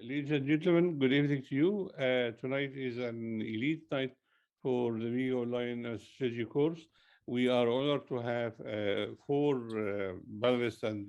Ladies and gentlemen, good evening to you. Tonight is an elite night for the ME Online Anesthesiology course. We are honored to have four panelists and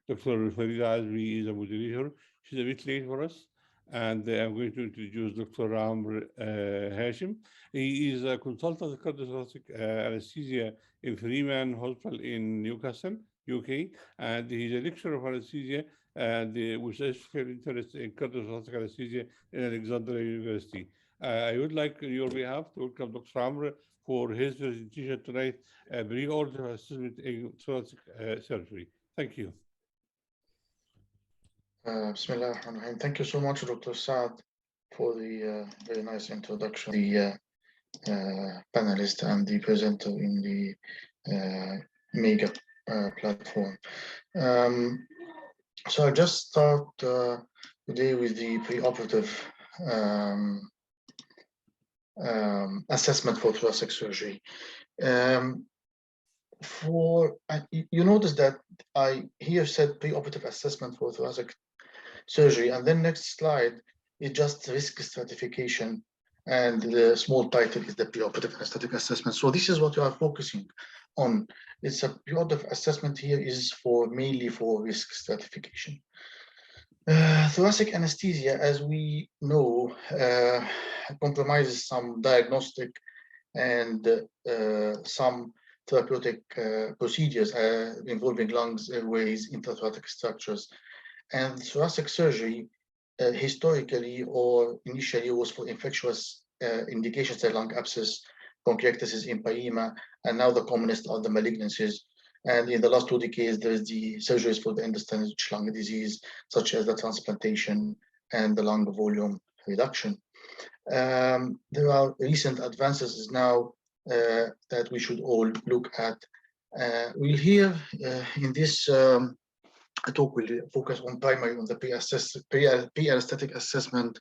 Dr. Farida Azmi is a moderator. She's a bit late for us. And I'm going to introduce Dr. Amr Hashem. He is a consultant of cardiothoracic anesthesia in Freeman Hospital in Newcastle, UK, and he's a lecturer of anesthesia and with special interest in cardiothoracic anesthesia in Alexandria University. I would like, on your behalf, to welcome Dr. Amr for his presentation tonight, Pre-Operative Assessment in Thoracic Surgery. Thank you. Bismillah ar-Rahman ar-Rahim. Thank you so much, Dr. Saad, for the very nice introduction. The panelist and the presenter in the mega platform. So I'll just start today with the preoperative assessment for thoracic surgery. You notice that I here said preoperative assessment for thoracic surgery, and then next slide is just risk stratification, and the small title is the preoperative anesthetic assessment. So this is what we are focusing on. It's a preoperative assessment here is mainly for risk stratification. Thoracic anesthesia, as we know, compromises some diagnostic and some therapeutic procedures involving lungs, airways, intrathoracic structures. And thoracic surgery historically or initially was for infectious indications like lung abscess, bronchiectasis, empyema, and now the commonest are the malignancies. And in the last 2 decades, there is the surgeries for the end-stage lung disease, such as the transplantation and the lung volume reduction. There are recent advances now that we should all look at. We'll hear in this talk will focus on primary on the pre-anesthetic assessment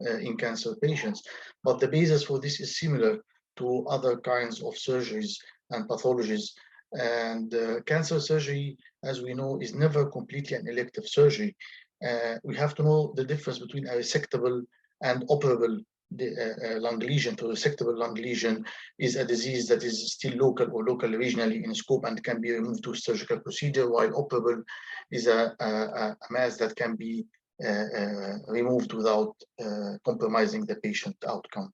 in cancer patients, but the basis for this is similar to other kinds of surgeries and pathologies. And cancer surgery, as we know, is never completely an elective surgery. We have to know the difference between a resectable and operable lung lesion. So resectable lung lesion is a disease that is still local or local regionally in scope and can be removed to surgical procedure, while operable is a mass that can be removed without compromising the patient outcome.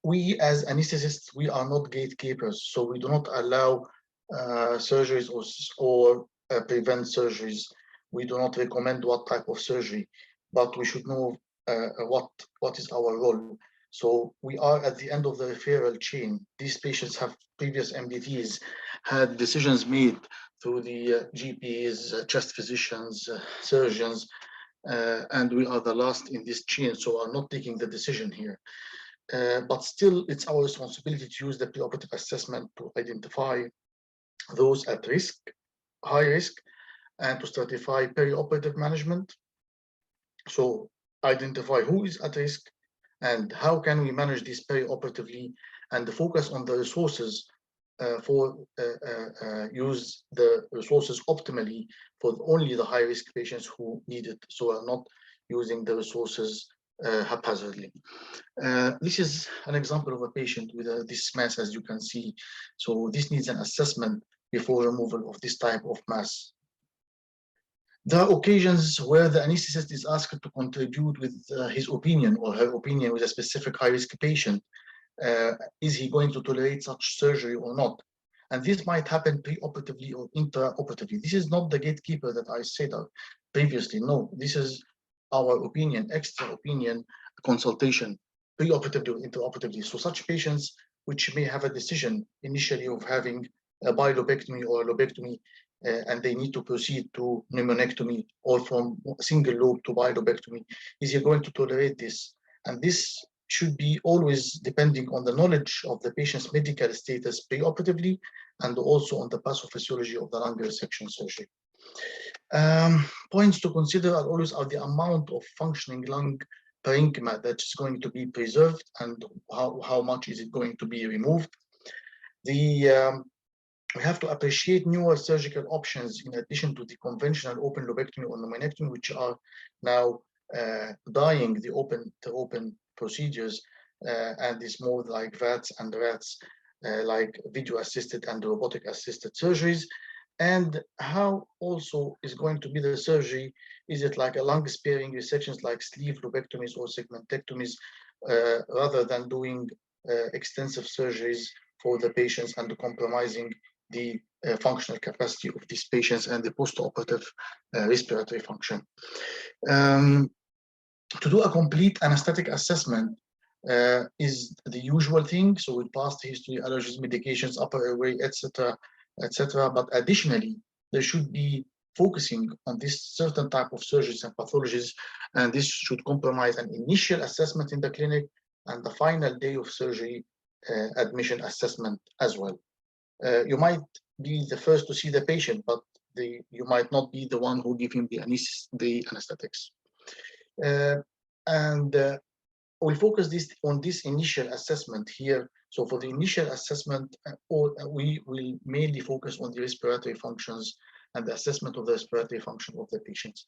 We as anesthetists, we are not gatekeepers, so we do not allow surgeries or prevent surgeries. We do not recommend what type of surgery, but we should know what is our role. So we are at the end of the referral chain. These patients have previous MDTs, had decisions made through the GPs, chest physicians, surgeons, and we are the last in this chain, so are not taking the decision here. But still, it's our responsibility to use the preoperative assessment to identify those at risk, high risk, and to stratify perioperative management. So identify who is at risk and how can we manage this perioperatively, and focus on the resources use the resources optimally for only the high risk patients who need it, so are not using the resources haphazardly. This is an example of a patient with this mass, as you can see. So this needs an assessment before removal of this type of mass. There are occasions where the anesthetist is asked to contribute with his opinion or her opinion with a specific high-risk patient. Is he going to tolerate such surgery or not? And this might happen pre-operatively or intraoperatively. This is not the gatekeeper that I said previously. No, this is our opinion, extra opinion, consultation, pre-operatively or intraoperatively. So such patients which may have a decision initially of having a bilobectomy or a lobectomy, and they need to proceed to pneumonectomy or from single lobe to bilobectomy, is he going to tolerate this? And this should be always depending on the knowledge of the patient's medical status pre-operatively and also on the pathophysiology of the lung resection surgery. Points to consider are always the amount of functioning lung parenchyma that is going to be preserved, and how much is it going to be removed. The we have to appreciate newer surgical options in addition to the conventional open lobectomy or pneumonectomy, which are now dying, the open procedures, and it's more like VATS and RATS, like video assisted and robotic assisted surgeries. And how also is going to be the surgery? Is it like a lung sparing resections like sleeve lobectomies or segmentectomies, rather than doing extensive surgeries for the patients and compromising the functional capacity of these patients and the post-operative respiratory function? To do a complete anesthetic assessment is the usual thing. So with past history, allergies, medications, upper airway, etc., etc. But additionally, there should be focusing on this certain type of surgeries and pathologies, and this should compromise an initial assessment in the clinic and the final day of surgery admission assessment as well. You might be the first to see the patient, but you might not be the one who give him the anesthetics. We'll focus on this initial assessment here. So for the initial assessment, we will mainly focus on the respiratory functions and the assessment of the respiratory function of the patients.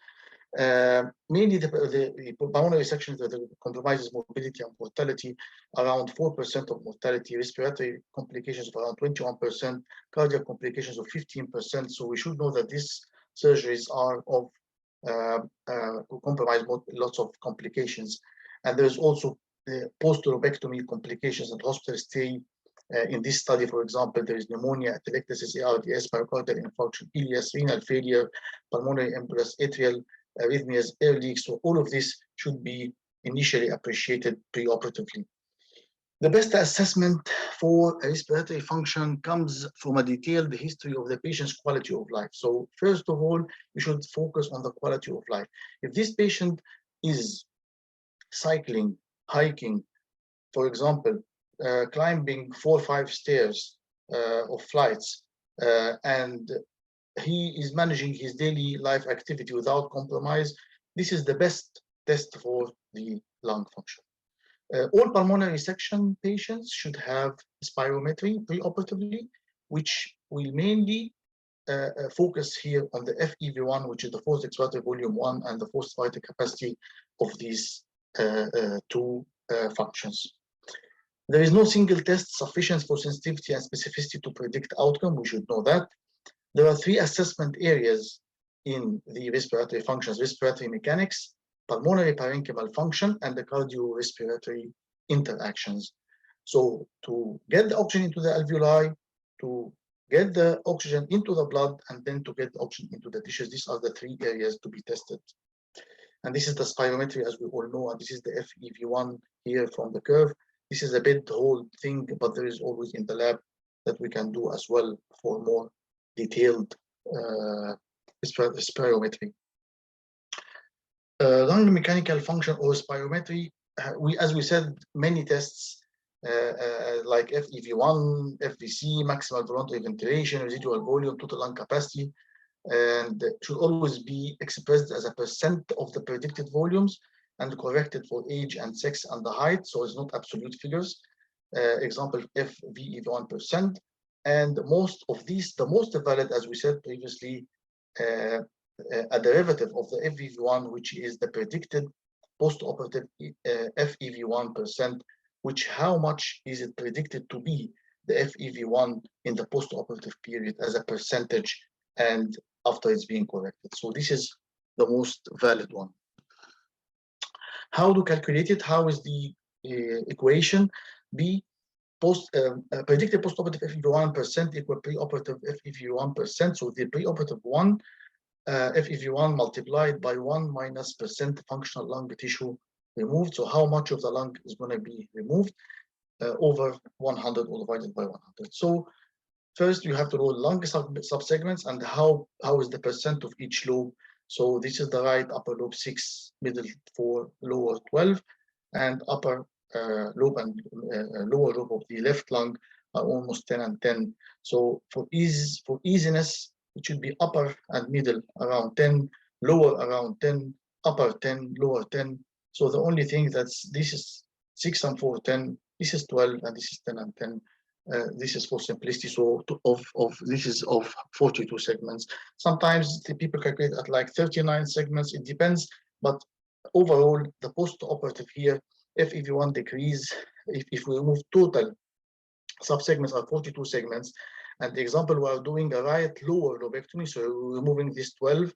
Mainly the pulmonary section that compromises morbidity and mortality, around 4% of mortality, respiratory complications of around 21%, cardiac complications of 15%. So we should know that these surgeries are of compromise lots of complications. And there's also the post-lobectomy complications and hospital stay. In this study, for example, there is pneumonia, atelectasis, ARDS, myocardial infarction, ileus, renal failure, pulmonary embolus, atrial arrhythmias, air leaks. So all of this should be initially appreciated preoperatively. The best assessment for respiratory function comes from a detailed history of the patient's quality of life. So first of all, you should focus on the quality of life. If this patient is cycling, hiking, for example, climbing 4 or 5 stairs of flights, and he is managing his daily life activity without compromise, this is the best test for the lung function. All pulmonary resection patients should have spirometry preoperatively, which will mainly focus here on the FEV1, which is the forced expiratory volume 1 and the forced vital capacity of these two functions. There is no single test sufficient for sensitivity and specificity to predict outcome. We should know that. There are 3 assessment areas in the respiratory functions: respiratory mechanics, pulmonary parenchymal function, and the cardiorespiratory interactions. So to get the oxygen into the alveoli, to get the oxygen into the blood, and then to get the oxygen into the tissues, these are the 3 areas to be tested. And this is the spirometry, as we all know, and this is the FEV1 here from the curve. This is a bit the whole thing, but there is always in the lab that we can do as well for more detailed spirometry. Lung mechanical function or spirometry, as we said, many tests like FEV1, FVC, maximal voluntary ventilation, residual volume, total lung capacity, and should always be expressed as a percent of the predicted volumes and corrected for age and sex and the height, so it's not absolute figures. Example, FVEV1%. And most of these, the most valid, as we said previously, a derivative of the FEV1, which is the predicted post-operative FEV1%, which how much is it predicted to be the FEV1 in the post-operative period as a percentage and after it's being corrected. So this is the most valid one. How to calculate it? How is the equation? B, predicted post-operative FEV1% equal pre-operative FEV1%. So the pre-operative 1 FEV1 multiplied by 1 minus percent functional lung tissue removed. So how much of the lung is going to be removed over 100 or divided by 100. So first you have to roll lung subsegments and how is the percent of each lobe. So this is the right upper lobe 6, middle 4, lower 12, and upper lobe and lower lobe of the left lung are almost 10 and 10. So for easiness, it should be upper and middle around 10, lower around 10, upper 10, lower 10. So the only thing this is 6 and 4, 10, this is 12, and this is 10 and 10. This is for simplicity. So this is of 42 segments. Sometimes the people calculate at like 39 segments. It depends, but overall, the post-operative here, FEV1 decrease, if we remove total subsegments are 42 segments. And the example, we are doing a right lower lobectomy, so we're removing this 12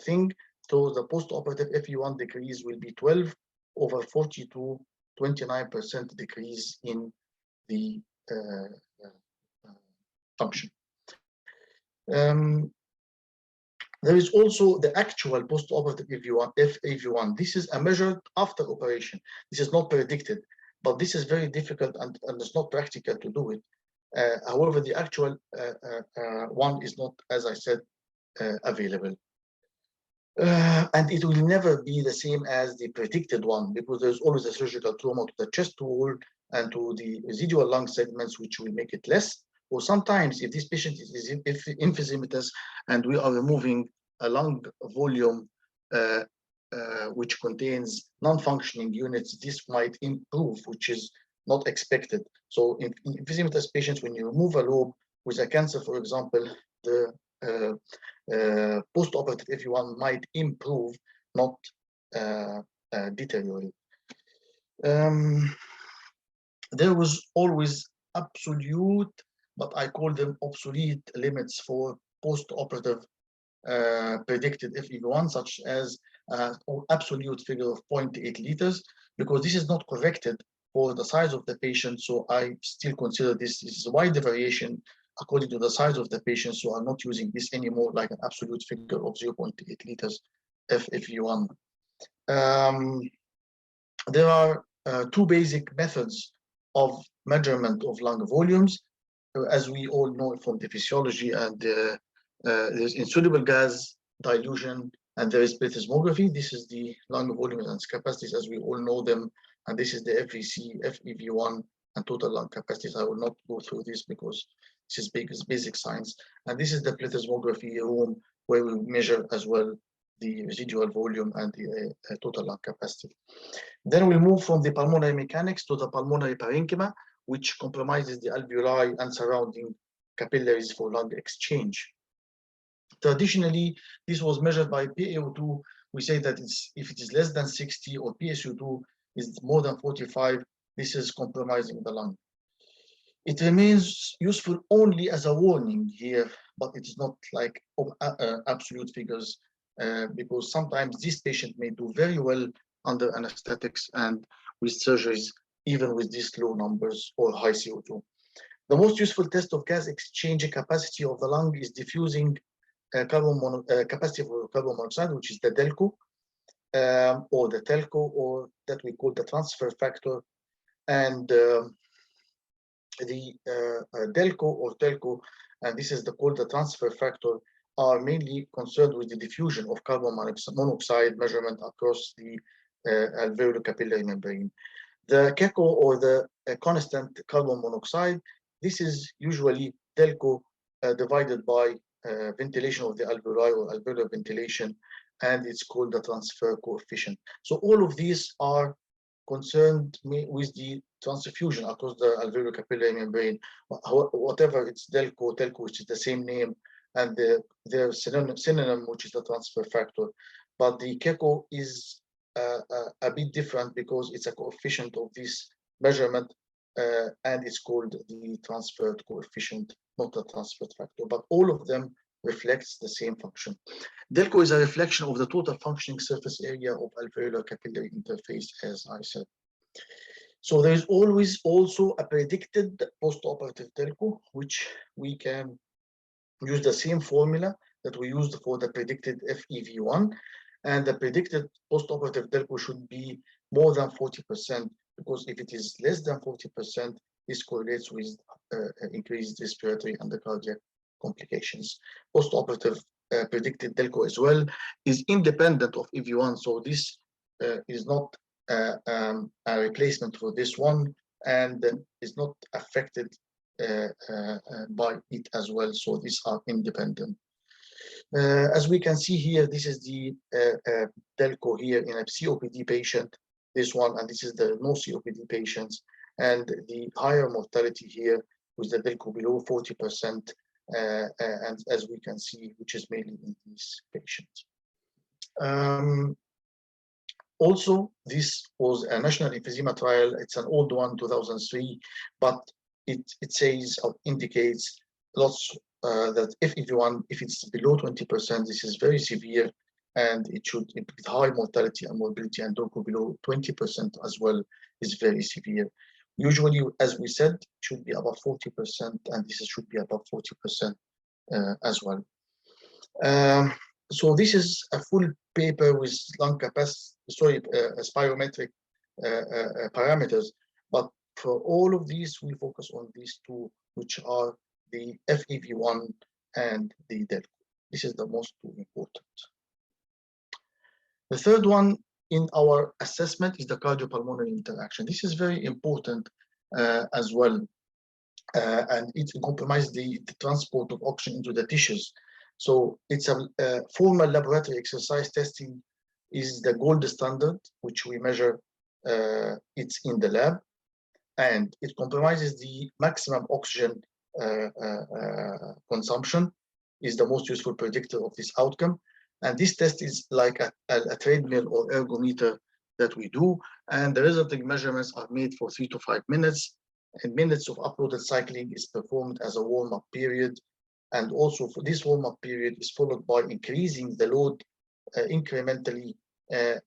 thing. So the post-operative FEV1 decrease will be 12 over 42, 29% decrease in the function. There is also the actual post-operative FEV1. This is a measured after operation. This is not predicted, but this is very difficult and it's not practical to do it. However, the actual one is not, as I said, available. And it will never be the same as the predicted one, because there's always a surgical trauma to the chest wall and to the residual lung segments, which will make it less. Or sometimes, if this patient is emphysematous and we are removing a lung volume which contains non-functioning units, this might improve, which is not expected. So in emphysematous patients, when you remove a lobe with a cancer, for example, the post-operative FEV1 might improve, not deteriorate. There was always absolute, but I call them obsolete limits for post-operative predicted FEV1, such as absolute figure of 0.8 liters, because this is not corrected for the size of the patient. So I still consider this is a wide variation according to the size of the patient. So I'm not using this anymore like an absolute figure of 0.8 liters FEV1. There are two basic methods of measurement of lung volumes, as we all know from the physiology, and there's insoluble gas dilution, and there is plethysmography. This is the lung volume and capacities as we all know them, and this is the FVC, FEV1, and total lung capacities. I will not go through this because this is basic science. And this is the plethysmography room where we measure as well the residual volume and the total lung capacity. Then we'll move from the pulmonary mechanics to the pulmonary parenchyma, which compromises the alveoli and surrounding capillaries for lung exchange. Traditionally, this was measured by PaO2. We say that if it is less than 60 or PSO2 is more than 45, this is compromising the lung. It remains useful only as a warning here, but it is not like absolute figures, because sometimes this patient may do very well under anesthetics and with surgeries, even with these low numbers or high CO2. The most useful test of gas exchange capacity of the lung is diffusing capacity for carbon monoxide, which is the DELCO, or the TELCO, or that we call the transfer factor. And the DELCO or TELCO, and this is called the transfer factor, are mainly concerned with the diffusion of carbon monoxide measurement across the alveolar capillary membrane. The KECO, or the constant carbon monoxide, this is usually DELCO divided by ventilation of the alveoli or alveolar ventilation, and it's called the transfer coefficient. So all of these are concerned with the transfusion across the alveolar capillary membrane, whatever it's DELCO, TELCO, which is the same name, and their synonym, which is the transfer factor. But the KECO is a bit different because it's a coefficient of this measurement, and it's called the transferred coefficient, not the transferred factor. But all of them reflects the same function. DELCO is a reflection of the total functioning surface area of alveolar capillary interface, as I said. So there is always also a predicted post-operative DELCO, which we can use the same formula that we used for the predicted FEV1. And the predicted post-operative DELCO should be more than 40%, because if it is less than 40%, this correlates with increased respiratory and the cardiac complications. Post-operative predicted DELCO as well is independent of FEV1, so this is not a replacement for this one, and is not affected by it as well. So these are independent. As we can see here, this is the DELCO here in a COPD patient, this one, and this is the no COPD patients, and the higher mortality here with the Delco below 40%, and as we can see, which is mainly in these patients. Also, this was a national emphysema trial. It's an old one, 2003, but it says or indicates lots that if it's below 20%, this is very severe, and it should with high mortality and morbidity, and Delco below 20% as well is very severe. Usually, as we said, it should be above 40%, and this should be above 40% as well. So this is a full paper with lung capacity, spirometric parameters. But for all of these, we focus on these two, which are the FEV1 and the Delco. This is the most important. The third one in our assessment is the cardiopulmonary interaction. This is very important as well, and it compromises the transport of oxygen into the tissues. So it's a formal laboratory exercise testing is the gold standard, which we measure it's in the lab, and it compromises the maximum oxygen consumption, is the most useful predictor of this outcome. And this test is like a treadmill or ergometer that we do, and the resulting measurements are made for 3 to 5 minutes, and minutes of uploaded cycling is performed as a warm-up period. And also for this warm-up period is followed by increasing the load incrementally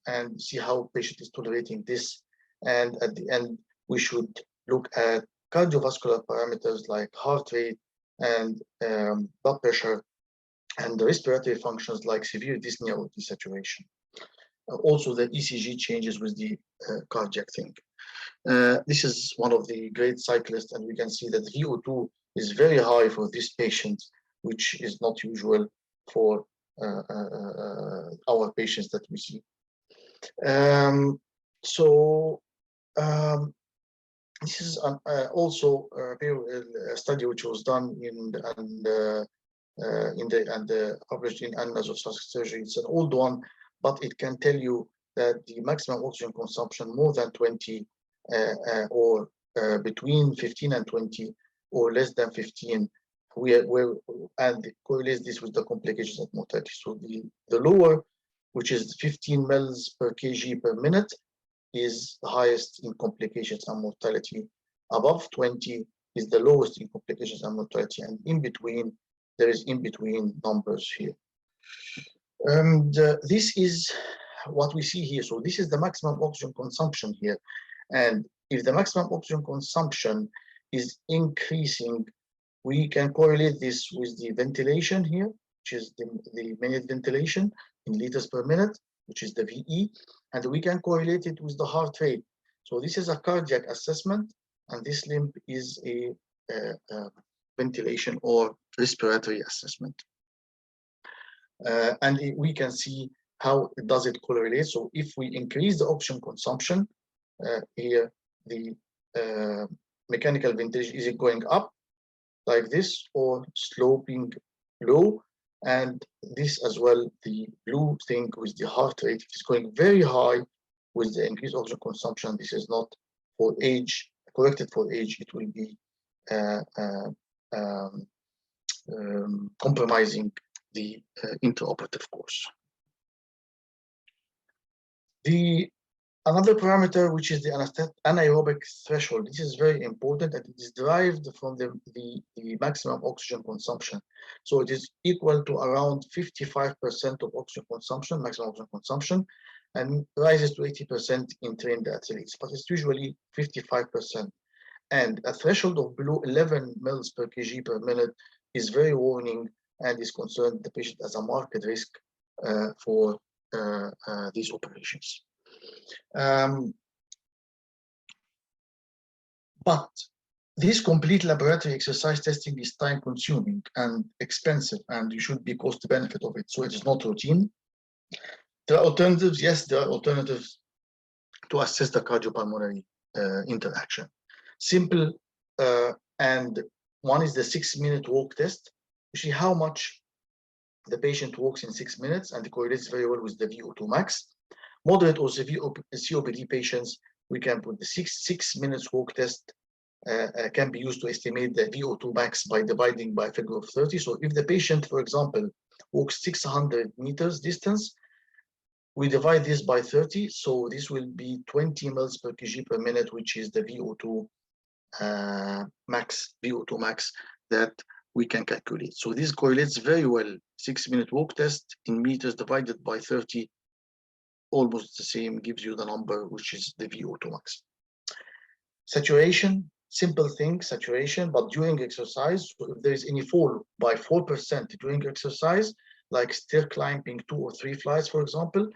and see how patient is tolerating this. And at the end, we should look at cardiovascular parameters like heart rate and blood pressure, and the respiratory functions like severe dyspnea or desaturation. Also, the ECG changes with the cardiac thing. This is one of the great cyclists, and we can see that VO2 is very high for this patient, which is not usual for our patients that we see. This is also a study which was done published in Annals of Thoracic Surgery. It's an old one, but it can tell you that the maximum oxygen consumption more than 20 or between 15 and 20 or less than 15, and correlates this with the complications of mortality. So the lower, which is 15 mL per kg per minute, is the highest in complications and mortality. Above 20 is the lowest in complications and mortality, and in between, there is in between numbers here. And this is what we see here. So this is the maximum oxygen consumption here. And if the maximum oxygen consumption is increasing, we can correlate this with the ventilation here, which is the minute ventilation in liters per minute, which is the VE, and we can correlate it with the heart rate. So this is a cardiac assessment, and this limb is a ventilation or respiratory assessment. And we can see how does it correlate. So if we increase the oxygen consumption, here the mechanical ventilation, is it going up like this or sloping low? And this as well, the blue thing with the heart rate is going very high with the increased oxygen consumption. This is not for age, corrected for age, it will be compromising the intraoperative course. Another parameter, which is the anaerobic threshold, this is very important, and it is derived from the maximum oxygen consumption. So it is equal to around 55% of oxygen consumption, maximum oxygen consumption, and rises to 80% in trained athletes, but it's usually 55%. And a threshold of below 11 mL per kg per minute is very warning and is concerned the patient as a marked risk for these operations. But this complete laboratory exercise testing is time consuming and expensive, and you should be cost benefit of it. So it is not routine. There are alternatives. Yes, there are alternatives to assess the cardiopulmonary interaction. Simple, and one is the 6-minute walk test. You see how much the patient walks in 6 minutes, and it correlates very well with the VO2 max. Moderate or severe COPD patients, we can put the six minutes walk test can be used to estimate the VO2 max by dividing by a figure of 30. So if the patient, for example, walks 600 meters distance, we divide this by 30. So this will be 20 mL per kg per minute, which is the VO2 max that we can calculate. So this correlates very well. 6-minute walk test in meters divided by 30, almost the same, gives you the number, which is the VO2 max. Saturation, simple thing, saturation, but during exercise, so if there is any fall by 4% during exercise, like stair climbing 2 or 3 flights, for example,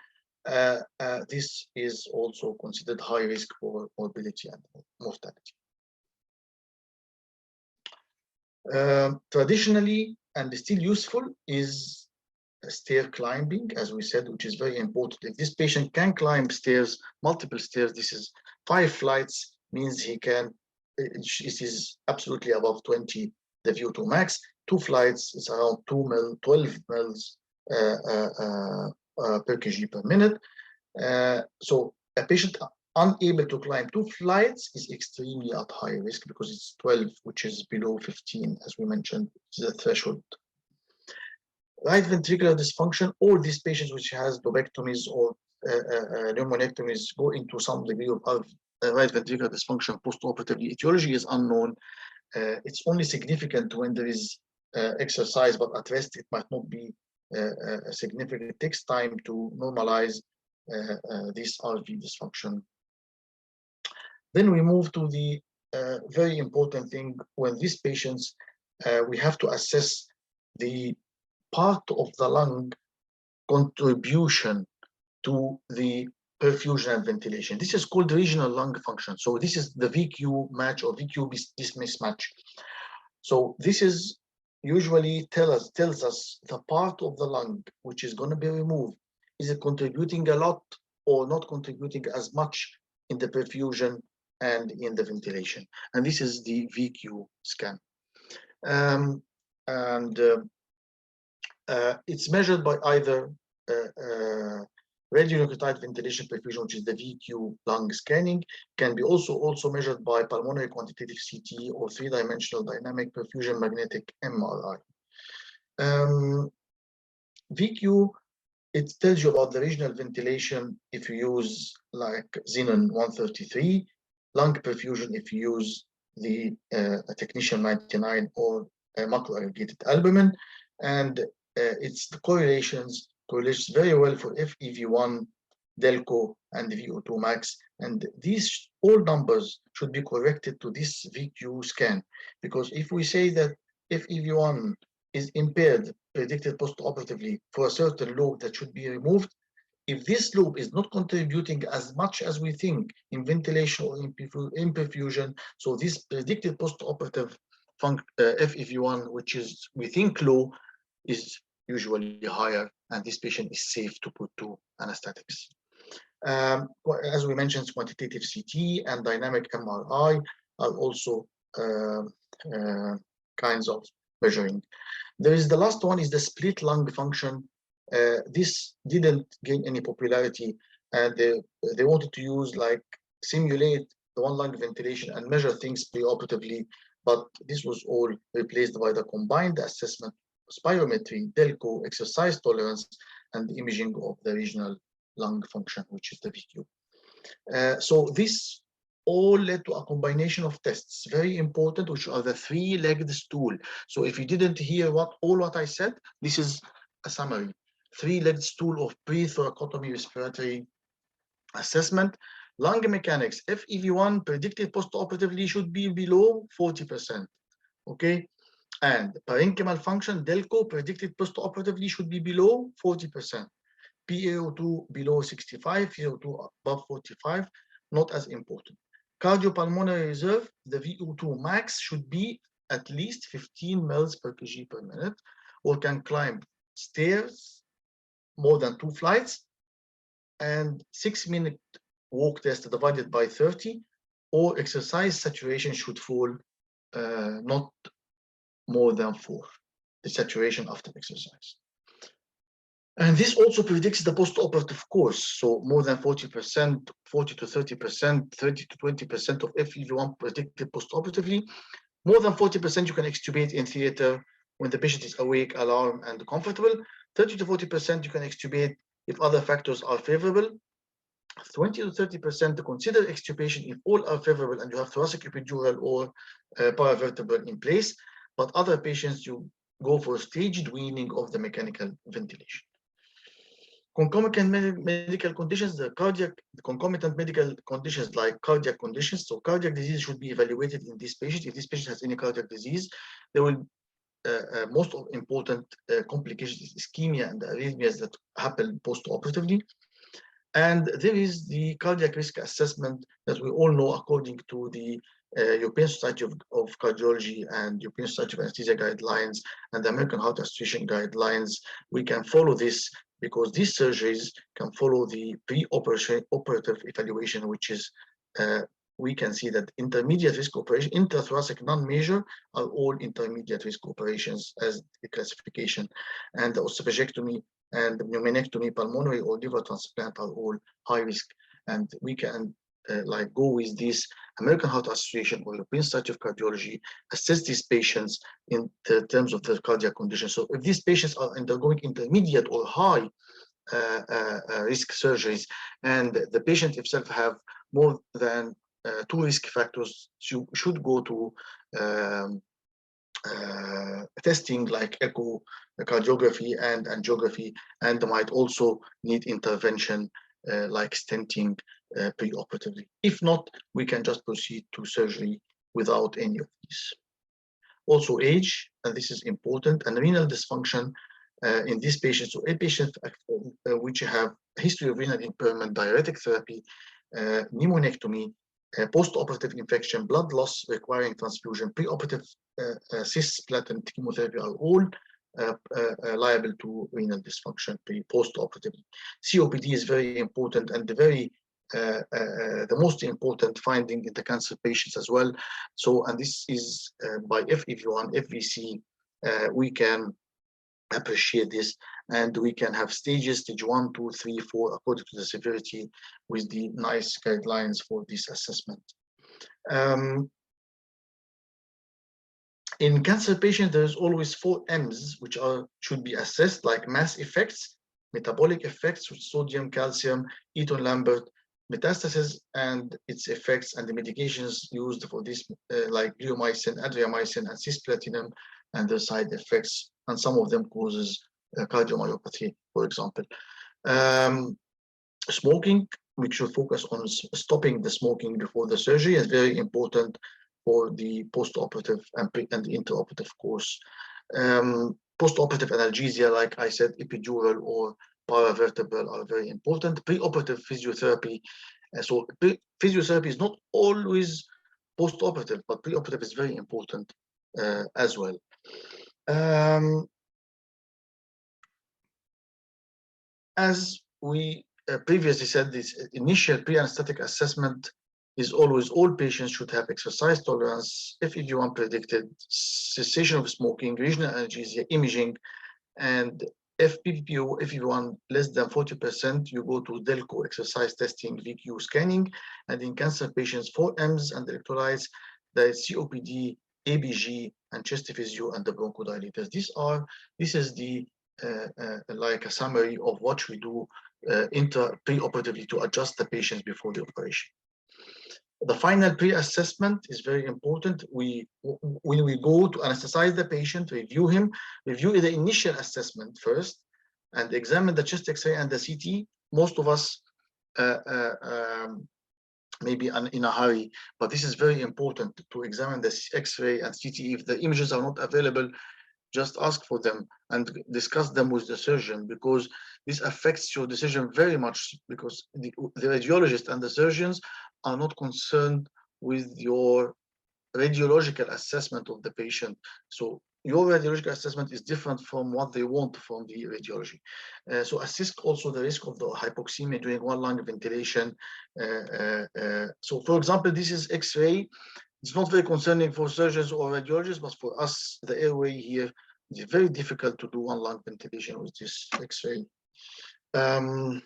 this is also considered high risk for morbidity and mortality. Traditionally, and still useful, is stair climbing, as we said, which is very important. If this patient can climb stairs, multiple stairs, this is 5 flights, means he can, it is absolutely above 20, the VO2 max. 2 flights is around 12 mL per kg per minute. So a patient unable to climb 2 flights is extremely at high risk, because it's 12, which is below 15, as we mentioned, the threshold. Right ventricular dysfunction, all these patients which has lobectomies or pneumonectomies go into some degree of right ventricular dysfunction post-operatively. Etiology is unknown. It's only significant when there is exercise, but at rest it might not be significant. It takes time to normalize this RV dysfunction. Then we move to the very important thing. When these patients, we have to assess the part of the lung contribution to the perfusion and ventilation. This is called regional lung function. So this is the VQ match or VQ mismatch. So this is usually tells us the part of the lung which is going to be removed. Is it contributing a lot or not contributing as much in the perfusion and in the ventilation? And this is the VQ scan. It's measured by either radionuclide ventilation perfusion, which is the VQ lung scanning, can be also measured by pulmonary quantitative CT or 3-dimensional dynamic perfusion magnetic MRI. VQ, it tells you about the regional ventilation if you use like Xenon 133, lung perfusion if you use the technetium 99 or macroaggregated albumin, and it's the correlates very well for FEV1, DELCO, and VO2 max. And these all numbers should be corrected to this VQ scan, because if we say that FEV1 is impaired, predicted post-operatively for a certain lobe that should be removed, if this lobe is not contributing as much as we think in ventilation or in perfusion, so this predicted post-operative FEV1, which is we think low, is usually higher, and this patient is safe to put to anesthetics. As we mentioned, quantitative CT and dynamic MRI are also kinds of measuring. There is the last one is the split lung function. This didn't gain any popularity, and they wanted to use like simulate the one lung ventilation and measure things preoperatively, but this was all replaced by the combined assessment, spirometry, DELCO, exercise tolerance, and the imaging of the regional lung function, which is the VQ. So this all led to a combination of tests, very important, which are the 3-legged stool. So if you didn't hear all what I said, this is a summary. 3-legged stool of pre-thoracotomy respiratory assessment. Lung mechanics, FEV1 predicted post-operatively should be below 40%, okay? And parenchymal function, DELCO, predicted post-operatively should be below 40%. PaO2 below 65, VO2 above 45, not as important. Cardiopulmonary reserve, the VO2 max should be at least 15 mL per kg per minute, or can climb stairs more than 2 flights, and 6-minute walk test divided by 30, or exercise saturation should fall not more than 4, the saturation after exercise. And this also predicts the post-operative course. So more than 40%, 40 to 30%, 30 to 20% of FEV1 predicted post-operatively. More than 40% you can extubate in theater when the patient is awake, alarmed, and comfortable. 30 to 40% you can extubate if other factors are favorable. 20 to 30% to consider extubation if all are favorable and you have thoracic epidural or paravertebral in place. But other patients, you go for staged weaning of the mechanical ventilation. Concomitant medical conditions, the concomitant medical conditions like cardiac conditions. So cardiac disease should be evaluated in this patient. If this patient has any cardiac disease, there will most important complications is ischemia and arrhythmias that happen post-operatively. And there is the cardiac risk assessment that we all know according to the European Society of Cardiology and European Society of Anesthesia guidelines and the American Heart Association guidelines. We can follow this because these surgeries can follow the pre-operative evaluation, which is we can see that intermediate risk operation, intrathoracic non-major are all intermediate risk operations as the classification, and the oesophageectomy and pneumonectomy, pulmonary or liver transplant are all high risk. And we can like go with this American Heart Association or European Society of Cardiology, assess these patients in the terms of their cardiac condition. So if these patients are undergoing intermediate or high risk surgeries, and the patient himself have more than 2 risk factors, you should go to testing like echocardiography and angiography, and might also need intervention like stenting pre-operatively. If not, we can just proceed to surgery without any of these. Also age, and this is important, and renal dysfunction in these patients. So a patient which have a history of renal impairment, diuretic therapy, pneumonectomy, post-operative infection, blood loss requiring transfusion, pre-operative cisplatin chemotherapy are all liable to renal dysfunction post-operatively. COPD is very important and the most important finding in the cancer patients as well. So, and this is by FEV1, FVC, we can appreciate this, and we can have stages, stage 1, 2, 3, 4, according to the severity, with the nice guidelines for this assessment. In cancer patients, there's always 4 M's which should be assessed, like mass effects, metabolic effects with sodium, calcium, Eaton-Lambert, metastasis and its effects, and the medications used for this, like bleomycin, adriamycin, and cisplatinum, and their side effects, and some of them causes cardiomyopathy, for example. Smoking, we should focus on stopping the smoking before the surgery, is very important for the post-operative and the intraoperative course. Post-operative analgesia, like I said, epidural or paravertebral are very important. Pre-operative physiotherapy. So physiotherapy is not always post-operative, but pre-operative is very important as well. As we previously said, this initial pre-anesthetic assessment is always all patients should have exercise tolerance, FEV1 predicted, cessation of smoking, regional analgesia, imaging, and FPPO, FEV1 less than 40%, you go to DELCO exercise testing, VQ scanning, and in cancer patients, 4 M's and electrolytes, the COPD, ABG, and chest physio, and the bronchodilators. This is the like a summary of what we do pre-operatively to adjust the patients before the operation. The final pre-assessment is very important. When we go to anesthetize the patient, review him, review the initial assessment first, and examine the chest X-ray and the CT. Most of us maybe in a hurry, but this is very important to examine the X-ray and CT. If the images are not available, just ask for them and discuss them with the surgeon, because this affects your decision very much, because the radiologist and the surgeons are not concerned with your radiological assessment of the patient. So your radiological assessment is different from what they want from the radiology. So assess also the risk of the hypoxemia during one lung ventilation. So for example, this is X-ray. It's not very concerning for surgeons or radiologists, but for us, the airway here, it's very difficult to do one lung ventilation with this X-ray And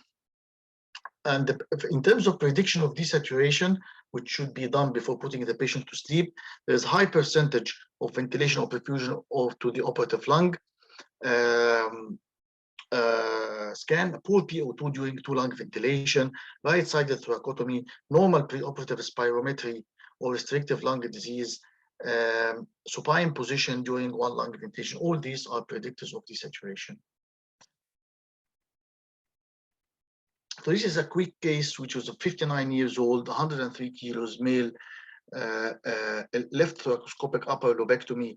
in terms of prediction of desaturation, which should be done before putting the patient to sleep, there's high percentage of ventilation or perfusion to the operative lung. Scan, poor PO2 during two-lung ventilation, right-sided thoracotomy, normal preoperative spirometry or restrictive lung disease, supine position during one-lung ventilation. All these are predictors of desaturation. So this is a quick case, which was 59 years old, 103 kilos, male, left thoracoscopic upper lobectomy.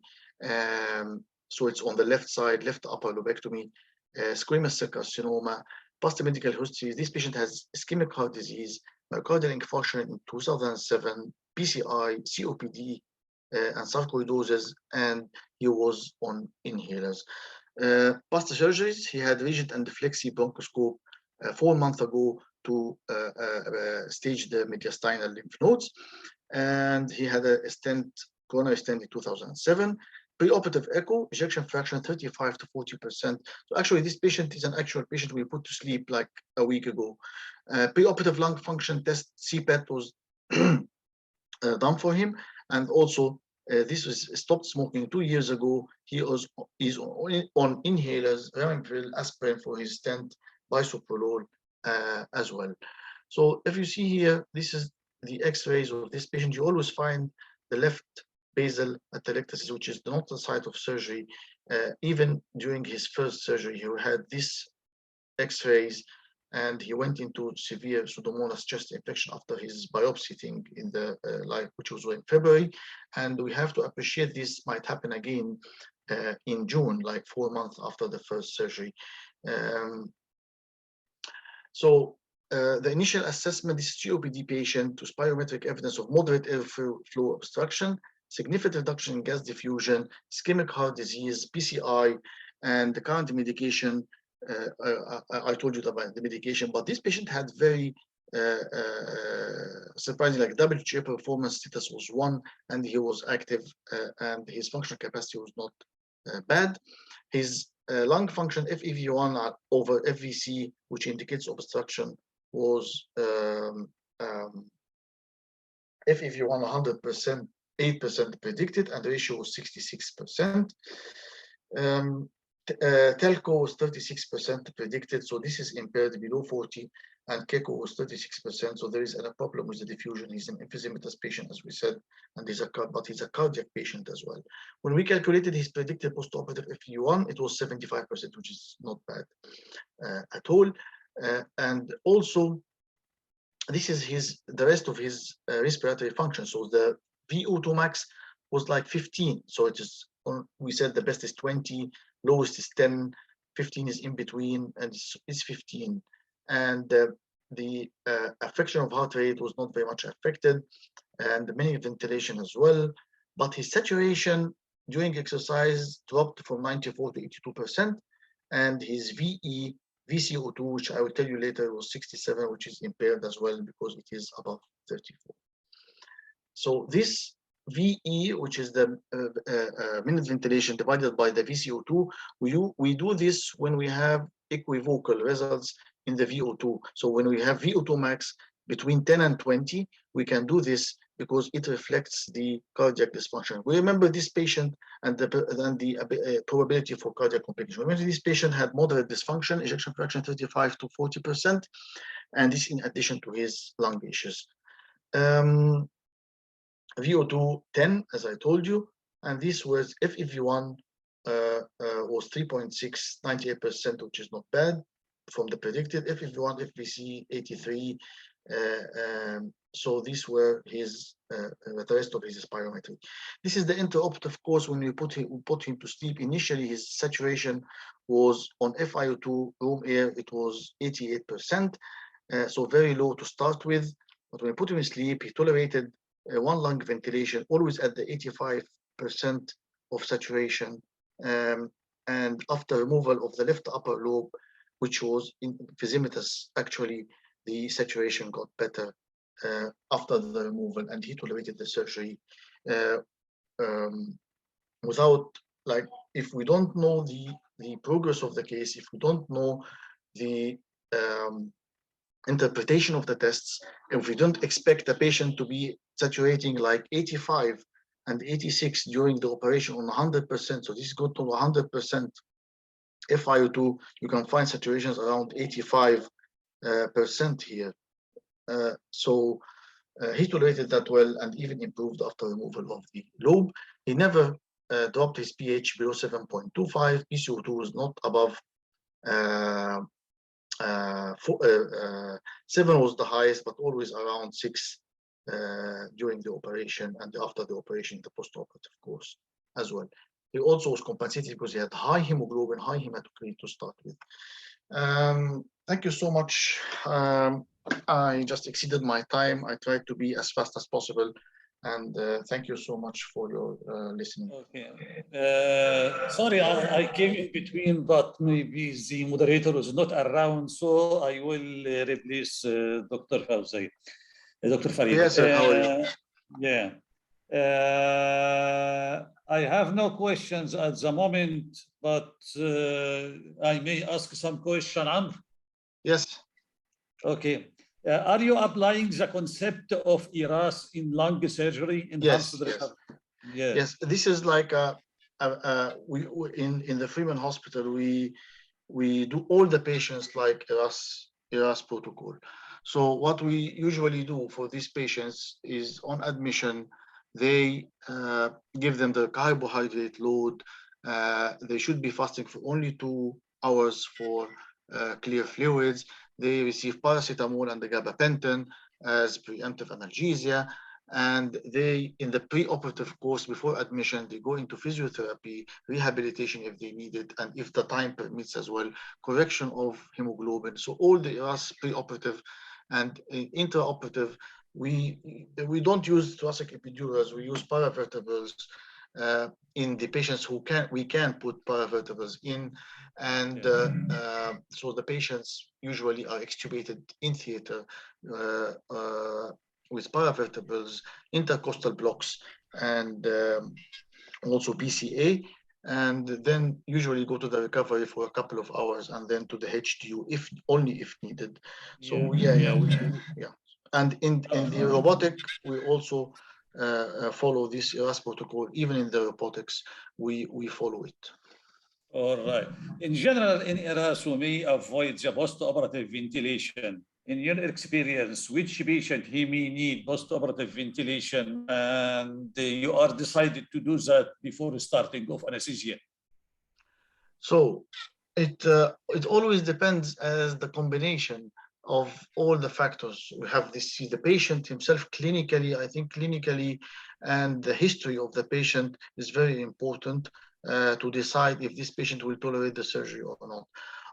So it's on the left side, left upper lobectomy, squamous cell carcinoma, post-medical history. This patient has ischemic heart disease, myocardial infarction in 2007, PCI, COPD, and sarcoidosis, and he was on inhalers. Past the surgeries, he had rigid and flexi bronchoscope 4 months ago to stage the mediastinal lymph nodes, and he had a stent, coronary stent in 2007. Preoperative echo, ejection fraction 35 to 40%. So actually, this patient is an actual patient we put to sleep like a week ago. Preoperative lung function test, CPAT was done for him, and also this was stopped smoking 2 years ago. He is on inhalers, Ramiprazole, aspirin for his stent, bisoprolol as well. So if you see here, this is the X-rays of this patient. You always find the left basal atelectasis, which is not the site of surgery. Even during his first surgery, he had this X-rays, and he went into severe Pseudomonas chest infection after his biopsy thing in the which was in February. And we have to appreciate this might happen again in June, like 4 months after the first surgery. So the initial assessment is COPD patient to spirometric evidence of moderate airflow obstruction, significant reduction in gas diffusion, ischemic heart disease, PCI, and the current medication. I told you about the medication, but this patient had very surprising, like WHA performance status was 1, and he was active, and his functional capacity was not bad. His lung function FEV1 over FVC, which indicates obstruction, was FEV1 100%, 8% predicted, and the ratio was 66%. Telco was 36% predicted, so this is impaired below 40, and Keiko was 36%, so there is a problem with the diffusion. He's an emphysematous patient, as we said, and he's a cardiac patient as well. When we calculated his predicted post-operative FEV1, it was 75%, which is not bad at all. And also, this is the rest of his respiratory function. So the VO2 max was like 15, so it is, we said the best is 20, lowest is 10, 15 is in between, and it's 15. And the affection of heart rate was not very much affected, and the minute ventilation as well. But his saturation during exercise dropped from 94 to 82%, and his VCO2, which I will tell you later, was 67, which is impaired as well because it is above 34. So this VE, which is the minute ventilation divided by the VCO2, we do this when we have equivocal results in the VO2. So when we have VO2 max between 10 and 20, we can do this because it reflects the cardiac dysfunction. We remember this patient and the probability for cardiac complication. Remember, this patient had moderate dysfunction, ejection fraction 35 to 40%, and this in addition to his lung issues. VO2 10, as I told you, and this was FEV1 was 3.6, 98%, which is not bad from the predicted. FEV1, FVC 83. So these were his the rest of his spirometry. This is the intraoperative course when we put him to sleep. Initially, his saturation was on FiO2 room air. It was 88%, so very low to start with. But when we put him to sleep, he tolerated one lung ventilation, always at the 85% of saturation. And after removal of the left upper lobe, which was emphysematous, actually the saturation got better after the removal, and he tolerated the surgery without, like, if we don't know the progress of the case, if we don't know the interpretation of the tests. If we don't expect the patient to be saturating like 85 and 86 during the operation on 100%, so this go to 100% FiO2, you can find saturations around 85% here. So he tolerated that well and even improved after removal of the lobe. He never dropped his pH below 7.25. PCO2 was not above 7 was the highest, but always around 6 during the operation and after the operation, the post-operative course as well. He also was compensated because he had high hemoglobin, high hematocrit to start with. Thank you so much. I just exceeded my time. I tried to be as fast as possible. And thank you so much for your listening. Okay. Sorry, I came in between, but maybe the moderator is not around, so I will replace Dr. Fawzi. Dr. Farid. Yes, sir. How are you? Yeah. I have no questions at the moment, but I may ask some question, Amr. Yes. Okay. Are you applying the concept of ERAS in lung surgery? Yes. Yeah. Yes. This is like we in the Freeman Hospital we do all the patients like ERAS protocol. So what we usually do for these patients is on admission, they give them the carbohydrate load. They should be fasting for only 2 hours for clear fluids. They receive paracetamol and the gabapentin as preemptive analgesia. And they, in the pre-operative course before admission, they go into physiotherapy, rehabilitation if they need it, and if the time permits as well, correction of hemoglobin. So all the ERAS pre-operative and intraoperative, we don't use thoracic epidurals, we use paravertebrals in the patients who we can put paravertebrals in, and so the patients usually are extubated in theater with paravertebrals, intercostal blocks, and also BCA, and then usually go to the recovery for a couple of hours and then to the HDU if only if needed. So yeah. And in the robotic, we also follow this ERAS protocol. Even in the robotics, we follow it. All right. In general, in ERAS, we may avoid the post-operative ventilation. In your experience, which patient he may need post-operative ventilation, and you are decided to do that before starting of anesthesia? So it always depends as the combination of all the factors. We have the patient himself clinically. I think clinically, and the history of the patient is very important to decide if this patient will tolerate the surgery or not.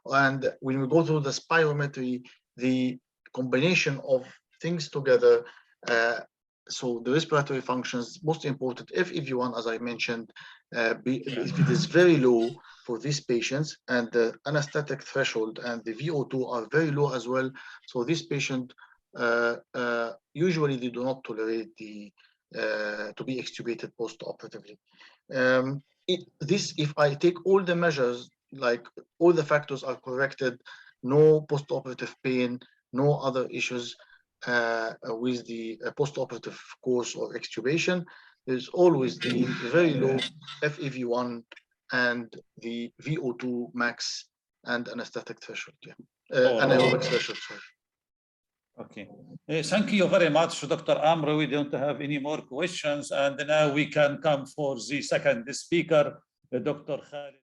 And when we go through the spirometry, the combination of things together, so the respiratory functions, most important, FEV1, as I mentioned, if it is very low for these patients, and the anesthetic threshold and the VO2 are very low as well. So this patient, usually they do not tolerate to be extubated post-operatively. If I take all the measures, like all the factors are corrected, no post-operative pain, no other issues with the post-operative course or extubation, there's always the very low FEV1 and the VO2 max and anesthetic threshold, anaerobic threshold, sorry. Okay. Thank you very much, Dr. Amr. We don't have any more questions. And now we can come for the second speaker, Dr. Khalid.